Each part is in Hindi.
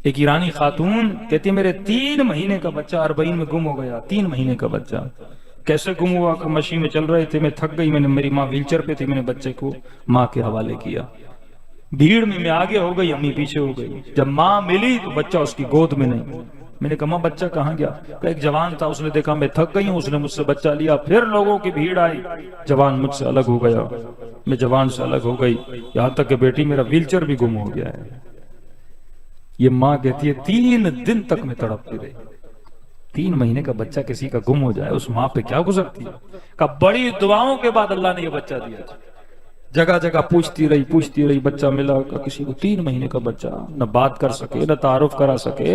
एक ईरानी खातून कहती है मेरे 3 महीने का बच्चा अरबईन में गुम हो गया। 3 महीने का बच्चा कैसे गुम हुआ कि मशीन में चल रहे थे, मैं थक गई, मैंने, मेरी माँ व्हीलचेयर पे थी, मैंने बच्चे को माँ के हवाले किया। भीड़ में मैं आगे हो गई, अम्मी पीछे हो गई। जब माँ मिली तो बच्चा उसकी गोद में नहीं। मैंने कहा माँ बच्चा कहाँ गया? कहा एक जवान था, उसने देखा मैं थक गई हूँ, उसने मुझसे बच्चा लिया। फिर लोगों की भीड़ आई, जवान मुझसे अलग हो गया, मैं जवान से अलग हो गई, यहाँ तक कि बेटी मेरा व्हीलचेयर भी गुम हो गया है। ये माँ कहती है 3 दिन तक मैं तड़पती रही। 3 महीने का बच्चा किसी का गुम हो जाए, उस माँ पे क्या गुजरती है। का बड़ी दुआओं के बाद अल्लाह ने ये बच्चा दिया। जगह जगह पूछती रही, बच्चा मिला का किसी को? 3 महीने का बच्चा, न बात कर सके, न तारुफ करा सके।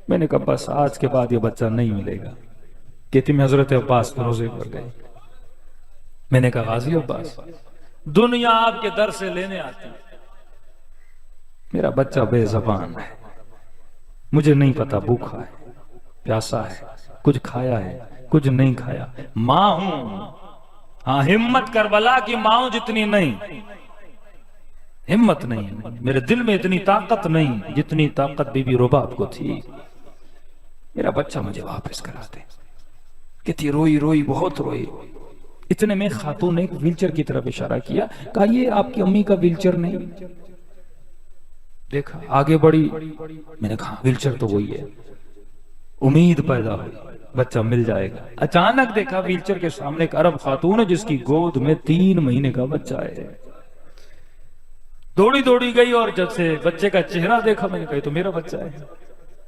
मैंने कहा बस आज के बाद ये बच्चा नहीं मिलेगा। कहती मैं हजरत अब्बास के रोजे पर गई। मैंने कहा गाजी अब्बास, दुनिया आपके दर से लेने आती है, मेरा बच्चा बेज़बान है, मुझे नहीं पता भूखा है, प्यासा है, कुछ खाया है, कुछ नहीं खाया। मां हूं, हाँ हिम्मत करबला की मां जितनी नहीं, हिम्मत नहीं, मेरे दिल में इतनी ताकत नहीं जितनी ताकत बीबी रुबाब को थी। मेरा बच्चा मुझे वापस करा दे। कहती रोई रोई, बहुत रोई। इतने में खातून ने एक व्हीलचेयर की तरफ इशारा किया, कहा ये आपकी अम्मी का व्हीलचेयर नहीं? देखा, आगे बढ़ी। मैंने कहा व्हीलचेयर तो वही है। उम्मीद पैदा हुई बच्चा मिल जाएगा। अचानक देखा व्हीलचेयर के सामने एक अरब खातून है जिसकी गोद में 3 महीने का बच्चा है। दौड़ी दौड़ी गई और जब से बच्चे का चेहरा देखा, मैंने कहा तो मेरा बच्चा है।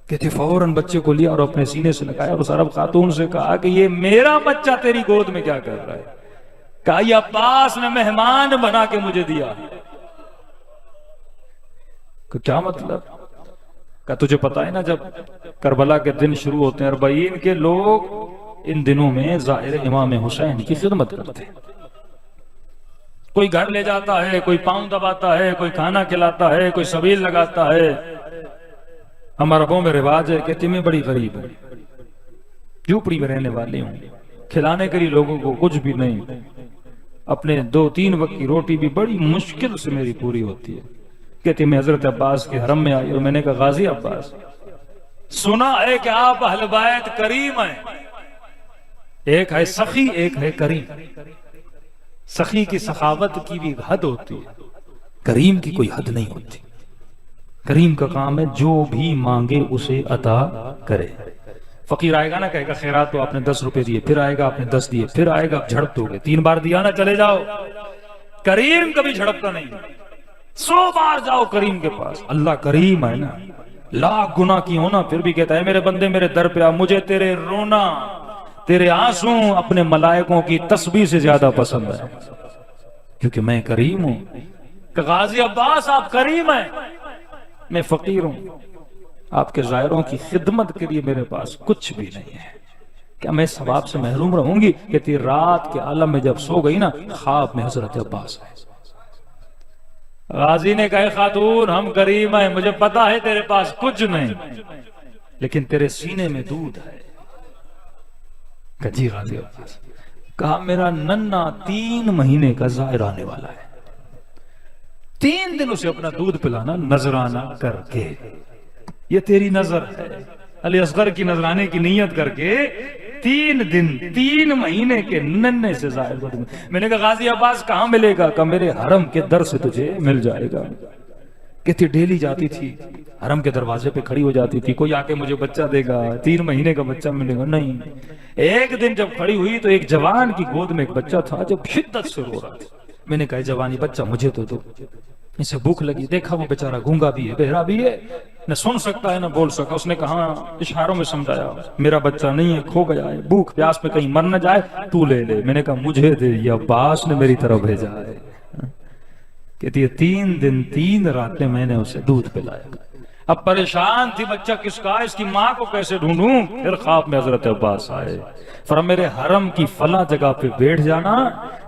कहते फौरन बच्चे को लिया और अपने सीने से लगाया और उस अरब खातून से कहा कि ये मेरा बच्चा तेरी गोद में क्या कर रहा है? कहा ये अब्बास ने मेहमान बना के मुझे दिया। क्या मतलब? का तुझे पता है ना जब करबला के दिन शुरू होते हैं अरबईन के, लोग इन दिनों में ज़ाहिर इमाम हुसैन की खिदमत करते हैं। कोई घर ले जाता है, कोई पांव दबाता है, कोई खाना खिलाता है, कोई सबील लगाता है। हमारा गांव में रिवाज है, कहती मैं बड़ी गरीब हूं, झूपड़ी में रहने वाली हूं, खिलाने के लिए लोगों को कुछ भी नहीं, अपने 2-3 वक्त की रोटी भी बड़ी मुश्किल से मेरी पूरी होती है। कहती मैं हजरत अब्बास के हरम में आई और मैंने कहा गाजी अब्बास, सुना है कि आप अहले बैत करीम हैं। एक है सखी, एक है करीम। सखी की सखावत की भी हद होती है, करीम की कोई हद नहीं होती। करीम का काम है जो भी मांगे उसे अता करे। फकीर आएगा ना, कहेगा खैरात तो आपने 10 रुपए दिए, फिर आएगा आपने 10 दिए, फिर आएगा आप झड़प दोगे, 3 बार दिया ना चले जाओ। करीम कभी झड़पता नहीं, 100 बार जाओ करीम के पास। अल्लाह करीम है ना, लाख गुनाह की हो ना, फिर भी कहता है मेरे बंदे मेरे दर पे आ, मुझे तेरे रोना, तेरे आंसू अपने मलाइकों की तस्बीह से ज्यादा पसंद है, क्योंकि मैं करीम हूं। गाजी अब्बास आप करीम हैं, मैं फकीर हूं, आपके ज़ायरों की खिदमत के लिए मेरे पास कुछ भी नहीं है, क्या मैं सवाब से महरूम रहूंगी? कहती रात के आलम में जब सो गई ना, ख्वाब में हजरत अब्बास है। गाजी ने कहा खातून हम करीम हैं, मुझे पता है तेरे पास कुछ नहीं, लेकिन तेरे सीने में दूध है। जी गाजी अब्बास। कहा मेरा नन्ना 3 महीने का ज़ायर आने वाला है, 3 दिन उसे अपना दूध पिलाना नजराना करके। ये तेरी नजर है, अली असगर की नजराने की नीयत करके 3 दिन 3 महीने के नन्हे से ज़ाहिर कर दूंगा। मैंने कहा गाजी अब्बास कहाँ मिलेगा? कहा मेरे हरम के दर से तुझे मिल जाएगा। कहती डेली जाती थी, हरम के दरवाजे पे खड़ी हो जाती थी, कोई आके मुझे बच्चा देगा, 3 महीने का बच्चा मिलेगा, नहीं। एक दिन जब खड़ी हुई तो एक जवान की गोद में एक बच्चा था जो शिद्दत से रो रहा था। मैंने कहा जवानी बच्चा मुझे तो दो, इसे भूख लगी। देखा वो बेचारा गूंगा भी है, बहरा भी है, न सुन सकता है न बोल सका। उसने कहा इशारों में समझाया मेरा बच्चा नहीं है, खो गया है, भूख प्यास में कहीं मर न जाए, तू ले ले। मैंने कहा मुझे दे, ये अब्बास ने मेरी तरफ भेजा है। कहती है 3 दिन 3 रातें मैंने उसे दूध पिलाया। अब परेशान थी बच्चा किसका, इसकी माँ को कैसे ढूंढूं। फिर ख्वाब में हजरत अब्बास आए, फरमाया मेरे हरम की फला जगह पे बैठ जाना,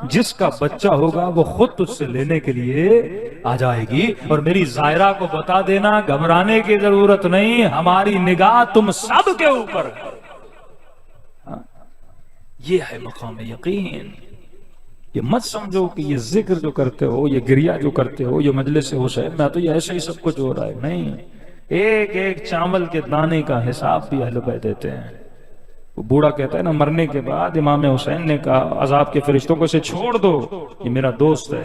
जिसका बच्चा होगा वो खुद तुझसे लेने के लिए आ जाएगी, और मेरी ज़ायरा को बता देना घबराने की जरूरत नहीं, हमारी निगाह तुम सब के ऊपर है। ये है मकाम यकीन। ये मत समझो कि ये जिक्र जो करते हो, ये गिरिया जो करते हो, ये मजलिस हुसैन में तो ये ऐसे ही सब कुछ हो रहा है, नहीं। एक एक चावल के दाने का हिसाब भी अहले बैत देते हैं। वो बूढ़ा कहता है ना, मरने के बाद इमाम हुसैन ने कहा अजाब के फरिश्तों को इसे छोड़ दो, ये मेरा दोस्त है।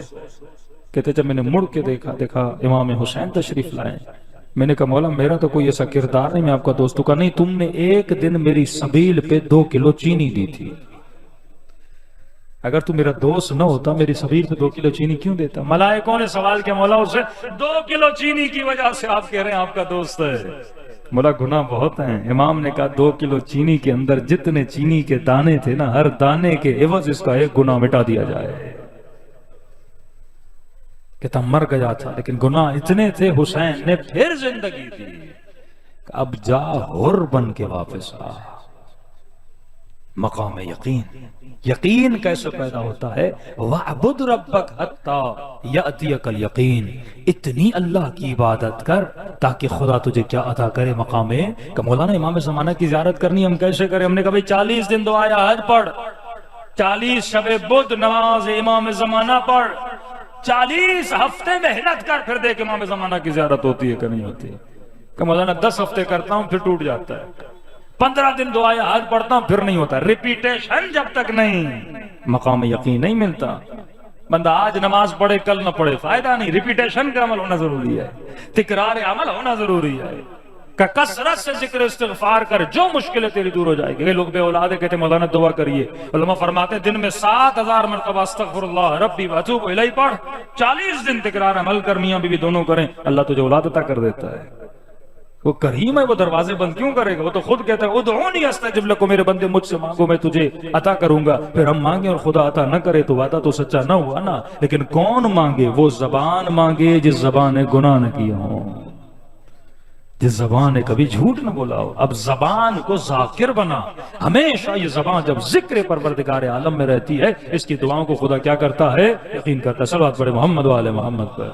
कहते जब मैंने मुड़ के देखा इमाम हुसैन तशरीफ लाए। मैंने कहा मौला मेरा तो कोई ऐसा किरदार नहीं, मैं आपका दोस्त का नहीं, तुमने एक दिन मेरी सबील पे 2 किलो चीनी दी थी, अगर तू मेरा दोस्त न होता मेरी सबील पे 2 किलो चीनी क्यों देता? मलाइकों ने सवाल किया मौला उससे 2 किलो चीनी की वजह से आप कह रहे हैं आपका दोस्त है। मौला गुनाह बहुत हैं। इमाम ने कहा 2 किलो चीनी के अंदर जितने चीनी के दाने थे ना, हर दाने के एवज इसका एक गुनाह मिटा दिया जाए। कहता मर गया था लेकिन गुनाह इतने थे, हुसैन ने फिर जिंदगी दी। अब जा हुर बन के वापस आ। मकाम यकीन, यकीन कैसे पैदा होता है? वअबुद रब्बक हत्ता यअतियकल यकीन, इतनी अल्लाह की इबादत कर ताकि खुदा तुझे क्या अता करे मकामे। कि मौलाना इमाम ज़माना की ज़ियारत करनी हम कैसे करें? हमने कहा भाई 40 दिन दुआ या हज पढ़, 40 शबे बुध नमाज इमाम ज़माना पढ़, 40 हफ्ते मेहनत कर, फिर देख इमाम ज़माना की ज़ियारत होती है कि नहीं होती। कि मौलाना 10 हफ्ते करता हूं फिर टूट जाता है, 15 दिन दुआ या हज पढ़ता हूं फिर नहीं होता। रिपीटेशन जब तक नहीं, मकाम यकीन नहीं मिलता। बंदा आज नमाज पढ़े कल न पढ़े फायदा नहीं, रिपीटेशन का अमल होना जरूरी है, तिकरार अमल होना जरूरी है। कसरत से जिक्र इस्तिग़फ़ार कर, जो मुश्किलें तेरी दूर हो जाएगी। ये लोग बे औलादे कहते मौलाना दुआ करिए, उलमा फरमाते दिन में 7000 मरतबा अस्तग़फ़िरुल्लाह रब्बी व अतूबु इलैहि पढ़, 40 दिन तिकरार अमल कर, मियां बीवी दोनों करें, अल्लाह तुझे औलाद अता कर देता है। वो करीम है, वो दरवाजे बंद क्यों करेगा? वो तो खुद कहता है उदऊनी अस्तजिब लकुम, मेरे बंदे मुझसे मांगो मैं तुझे अता करूंगा। फिर हम मांगे और खुदा अता न करे तो वादा तो सच्चा न हुआ ना। लेकिन कौन मांगे? वो जबान मांगे जिस जबान ने गुनाह न किया हो, जिस जबान ने कभी झूठ न बोला हो। अब जबान को जाकिर बना, हमेशा ये जबान जब जिक्र परवरदिगार आलम में रहती है, इसकी दुआओं को खुदा क्या करता है? यकीन करता है। सल्लल्लाहु अलैहि मोहम्मद व आले मोहम्मद पर।